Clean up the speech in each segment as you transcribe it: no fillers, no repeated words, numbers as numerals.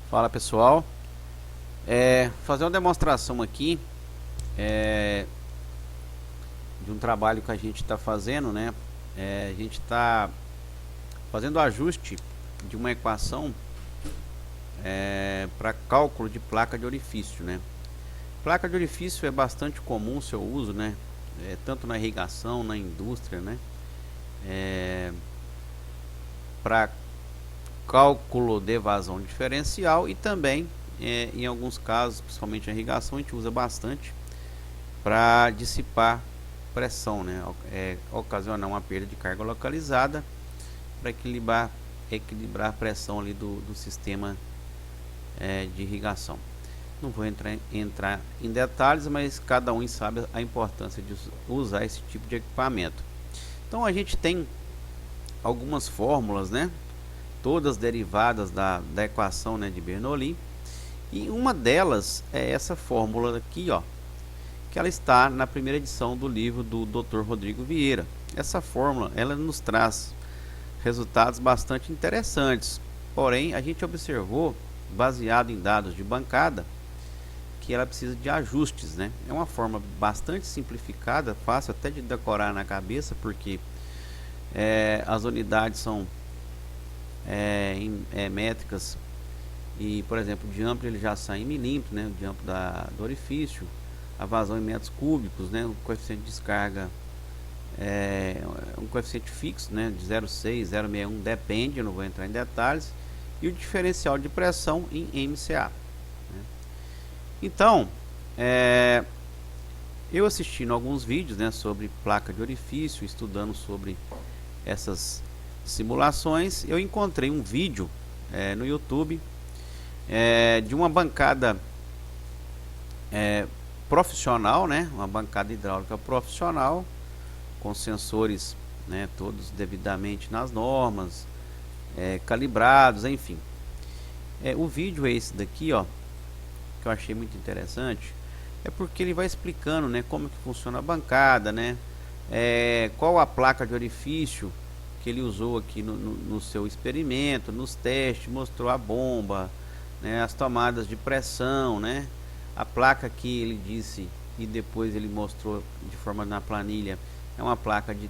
Fala pessoal, fazer uma demonstração aqui de um trabalho que a gente está fazendo, né? A gente está fazendo o ajuste de uma equação para cálculo de placa de orifício, né? Placa de orifício é bastante comum o seu uso, né? Tanto na irrigação, na indústria, né? Para cálculo de vazão diferencial e também em alguns casos, principalmente na irrigação, a gente usa bastante para dissipar pressão, né? Ocasionar uma perda de carga localizada para equilibrar a pressão ali do sistema de irrigação. Não vou entrar em detalhes, mas cada um sabe a importância de usar esse tipo de equipamento. Então a gente tem algumas fórmulas, né? Todas derivadas da equação, né, de Bernoulli, e uma delas é essa fórmula aqui, ó, que ela está na primeira edição do livro do Dr. Rodrigo Vieira. Essa fórmula ela nos traz resultados bastante interessantes, porém a gente observou, baseado em dados de bancada, que ela precisa de ajustes, né? É uma forma bastante simplificada, fácil até de decorar na cabeça, porque as unidades são métricas e, por exemplo, o diâmetro ele já sai em milímetros, né? O diâmetro do orifício, a vazão em metros cúbicos, né? O coeficiente de descarga é um coeficiente fixo, né? De 0,6, 0,61, depende, eu não vou entrar em detalhes, e o diferencial de pressão em MCA, né? Então, eu assistindo alguns vídeos, né, sobre placa de orifício, estudando sobre essas simulações, eu encontrei um vídeo no YouTube de uma bancada profissional, né, uma bancada hidráulica profissional com sensores, né, todos devidamente nas normas, calibrados, enfim. O vídeo é esse daqui, ó, que eu achei muito interessante, porque ele vai explicando, né, como que funciona a bancada, né, qual a placa de orifício que ele usou aqui no seu experimento, nos testes, mostrou a bomba, né, as tomadas de pressão, né, a placa que ele disse e depois ele mostrou de forma na planilha, é uma placa de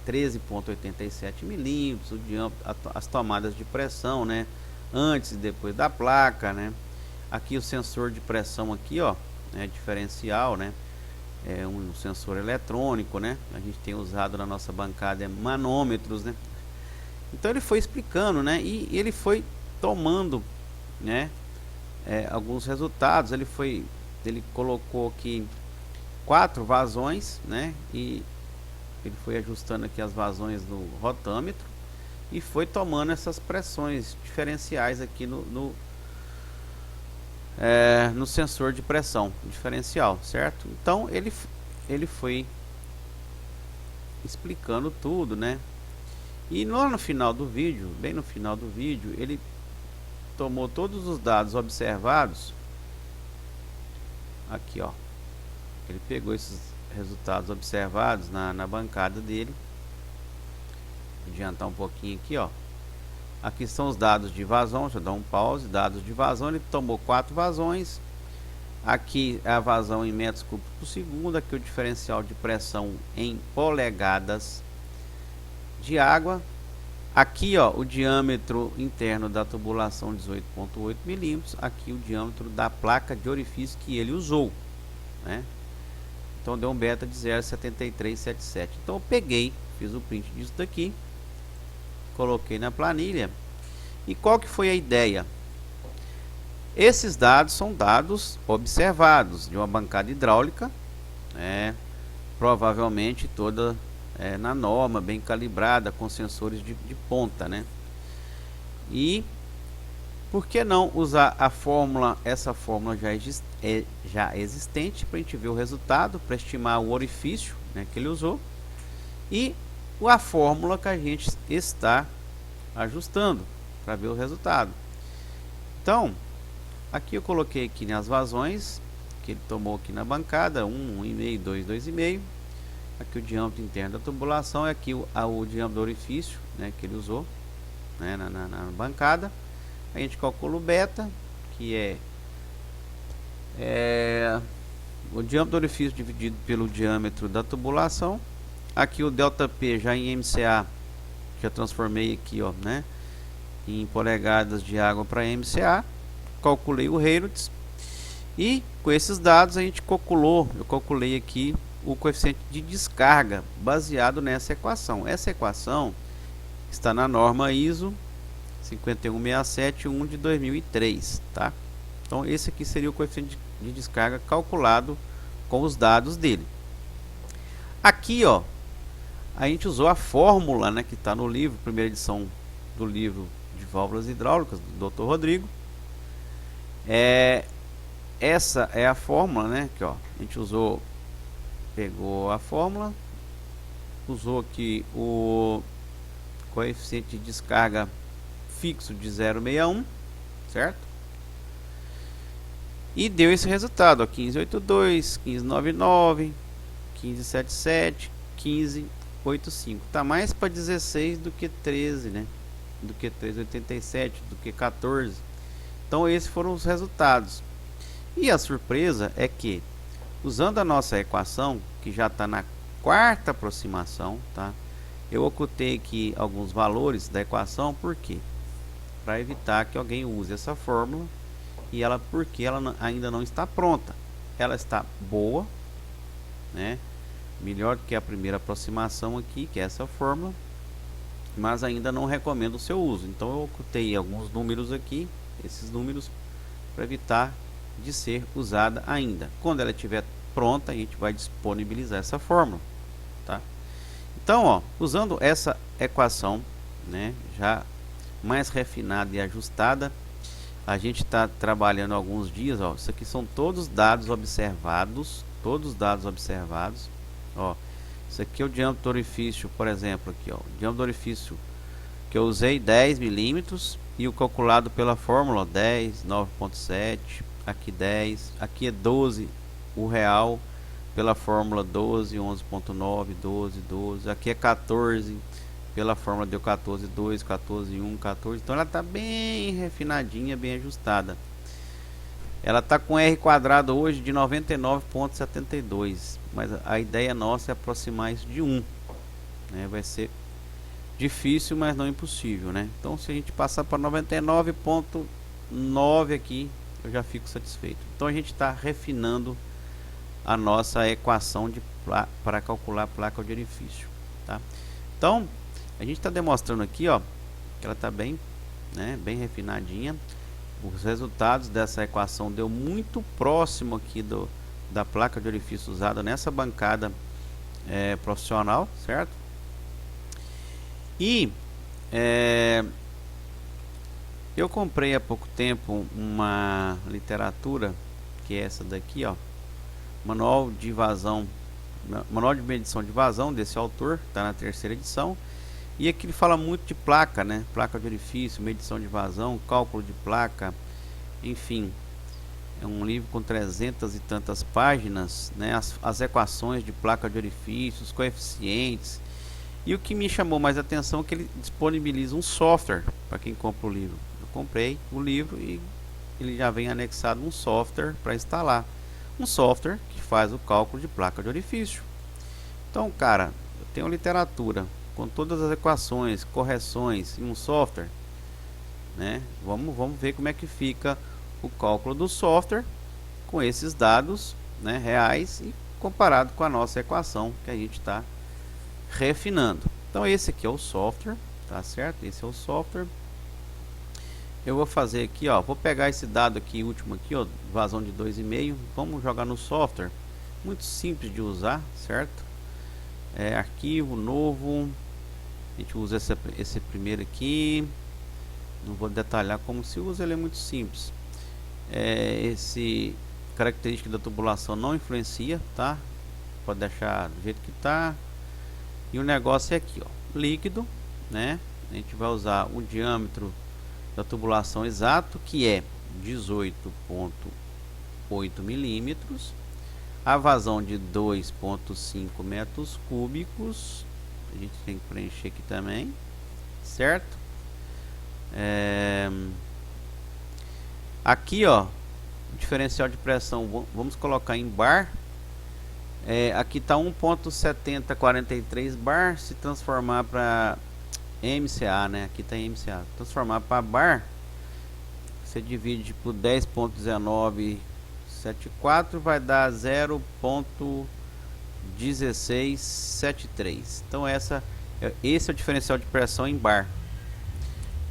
13,87 milímetros, o diâmetro, as tomadas de pressão, né, antes e depois da placa, né. Aqui o sensor de pressão aqui, ó, diferencial, né, um sensor eletrônico, né, a gente tem usado na nossa bancada manômetros, né. Então ele foi explicando, né, e ele foi tomando, né, alguns resultados. Ele colocou aqui 4 vazões, né, e ele foi ajustando aqui as vazões do rotâmetro e foi tomando essas pressões diferenciais aqui no sensor de pressão diferencial, certo? Então ele foi explicando tudo, né? E lá no final do vídeo, bem no final do vídeo, ele tomou todos os dados observados aqui, ó. Ele pegou esses resultados observados na bancada dele. Vou adiantar um pouquinho aqui, ó. Aqui são os dados de vazão, deixa eu dar um pause, dados de vazão, ele tomou 4 vazões. Aqui é a vazão em metros cúbicos por segundo, aqui o diferencial de pressão em polegadas de água. Aqui, ó, o diâmetro interno da tubulação 18,8 milímetros, aqui o diâmetro da placa de orifício que ele usou, né? Então deu um beta de 0,7377. Então eu peguei, fiz o print disso daqui, coloquei na planilha. E qual que foi a ideia? Esses dados são dados observados de uma bancada hidráulica, provavelmente toda na norma, bem calibrada, com sensores de ponta, né? E por que não usar a fórmula, essa fórmula já existente, para a gente ver o resultado, para estimar o orifício, né, que ele usou, e a fórmula que a gente está ajustando para ver o resultado. Então, aqui eu coloquei aqui nas vazões que ele tomou aqui na bancada, 1,5, 2, 2,5. Aqui o diâmetro interno da tubulação, é aqui o diâmetro do orifício, né, que ele usou, né, na bancada. A gente calcula o beta, que é o diâmetro do orifício dividido pelo diâmetro da tubulação. Aqui o ΔP já em MCA, já transformei aqui, ó, né, em polegadas de água para MCA. Calculei o Reynolds e com esses dados eu calculei aqui o coeficiente de descarga baseado nessa equação. Essa equação está na norma ISO 51671 de 2003, tá? Então esse aqui seria o coeficiente de descarga calculado com os dados dele. Aqui, ó, a gente usou a fórmula, né, que está no livro, primeira edição do livro de válvulas hidráulicas do Dr. Rodrigo. Essa é a fórmula, né, que, ó, a gente pegou a fórmula, usou aqui o coeficiente de descarga fixo de 0,61, certo? E deu esse resultado, ó, 1582, 1599, 1577, 1585. Tá mais para 16 do que 13, né? Do que 1387, do que 14. Então esses foram os resultados. E a surpresa é que, usando a nossa equação, que já está na quarta aproximação, tá? Eu ocultei aqui alguns valores da equação, por quê? Para evitar que alguém use essa fórmula e porque ela ainda não está pronta. Ela está boa, né? Melhor do que a primeira aproximação aqui, que é essa fórmula, mas ainda não recomendo o seu uso. Então eu ocultei alguns números aqui, esses números, para evitar de ser usada ainda. Quando ela estiver pronta, a gente vai disponibilizar essa fórmula, tá? Então, ó, usando essa equação, né, já mais refinada e ajustada, a gente está trabalhando alguns dias, ó. Isso aqui são todos dados observados, ó. Isso aqui é o diâmetro do orifício, por exemplo, aqui, ó, o diâmetro do orifício que eu usei 10 milímetros e o calculado pela fórmula, ó, 10, 9.7, aqui 10, aqui é 12 o real pela fórmula 12, 11.9, 12, 12, aqui é 14 pela fórmula, deu 14.2, 14.1, 14. Então ela está bem refinadinha, bem ajustada. Ela está com R quadrado hoje de 99.72, mas a ideia nossa é aproximar isso de 1, né? Vai ser difícil, mas não impossível, né? Então se a gente passar para 99.9 aqui, eu já fico satisfeito. Então a gente está refinando a nossa equação para calcular a placa de orifício, tá? Então a gente está demonstrando aqui, ó, que ela está bem, né, bem refinadinha. Os resultados dessa equação deu muito próximo aqui da placa de orifício usada nessa bancada profissional, certo? E eu comprei há pouco tempo uma literatura, que é essa daqui, ó, manual de medição de vazão desse autor, está na terceira edição. E aqui ele fala muito de placa, né? Placa de orifício, medição de vazão, cálculo de placa, enfim. É um livro com 300 e tantas páginas, né? As equações de placa de orifício, os coeficientes. E o que me chamou mais atenção é que ele disponibiliza um software para quem compra o livro. Eu comprei o livro e ele já vem anexado um software para instalar. Um software que faz o cálculo de placa de orifício. Então, cara, eu tenho literatura com todas as equações, correções e um software, né? Vamos ver como é que fica o cálculo do software com esses dados, né, reais, e comparado com a nossa equação que a gente está refinando. Então esse aqui é o software, tá certo? Esse é o software. Eu vou fazer aqui, ó, vou pegar esse dado aqui último aqui, ó, vazão de 2,5, vamos jogar no software. Muito simples de usar, certo? Arquivo novo. A gente usa esse primeiro aqui. Não vou detalhar como se usa, ele é muito simples. Esse característica da tubulação não influencia, tá? Pode deixar do jeito que tá. E o negócio é aqui, ó, líquido, né? A gente vai usar o diâmetro da tubulação exato, que é 18,8 milímetros. A vazão de 2,5 metros cúbicos. A gente tem que preencher aqui também, certo? Aqui, ó, diferencial de pressão, vamos colocar em bar. Aqui está 1.7043 bar. Se transformar para MCA, né? Aqui está MCA. Transformar para bar, você divide por 10.1974, vai dar 0.1673. Então esse é o diferencial de pressão em bar.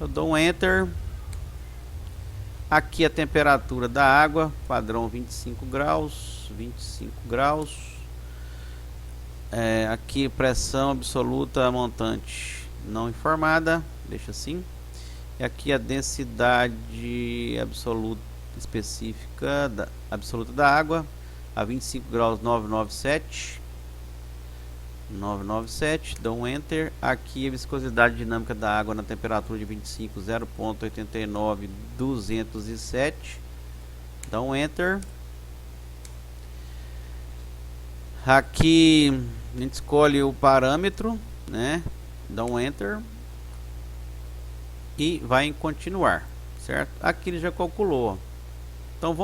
Eu dou um Enter. Aqui a temperatura da água, padrão 25 graus, 25 graus. Aqui pressão absoluta montante não informada, deixa assim. E aqui a densidade absoluta específica absoluta da água, a 25 graus 997, dou um Enter. Aqui a viscosidade dinâmica da água na temperatura de 25, 0.89207, dá um Enter. Aqui a gente escolhe o parâmetro, né? Dá um Enter e vai em continuar, certo? Aqui ele já calculou. Então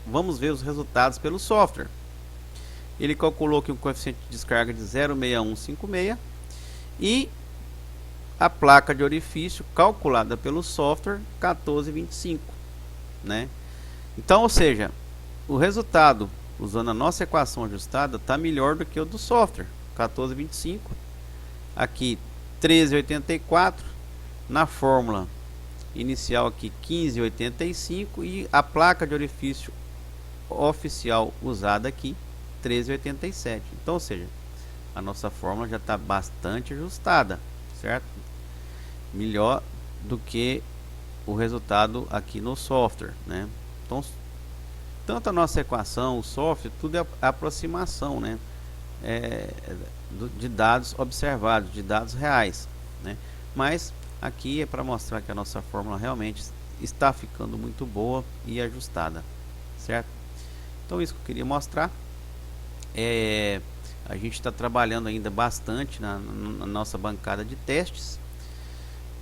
vamos ver os resultados pelo software. Ele calculou aqui um coeficiente de descarga de 0,6156 e a placa de orifício calculada pelo software 1425, né? Então, ou seja, o resultado usando a nossa equação ajustada está melhor do que o do software, 1425. Aqui 1384, na fórmula inicial aqui 1585 e a placa de orifício oficial usada aqui 1387. Então, ou seja, a nossa fórmula já está bastante ajustada, certo? Melhor do que o resultado aqui no software, né? Então, tanto a nossa equação, o software, tudo é aproximação, né? De dados observados, de dados reais, né? Mas aqui é para mostrar que a nossa fórmula realmente está ficando muito boa e ajustada, certo? Então, isso que eu queria mostrar. A gente está trabalhando ainda bastante na nossa bancada de testes,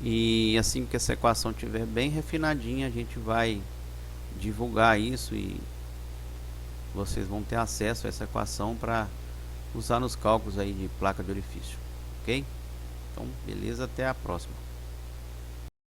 e assim que essa equação estiver bem refinadinha, a gente vai divulgar isso e vocês vão ter acesso a essa equação para usar nos cálculos aí de placa de orifício, ok? Então, beleza, até a próxima.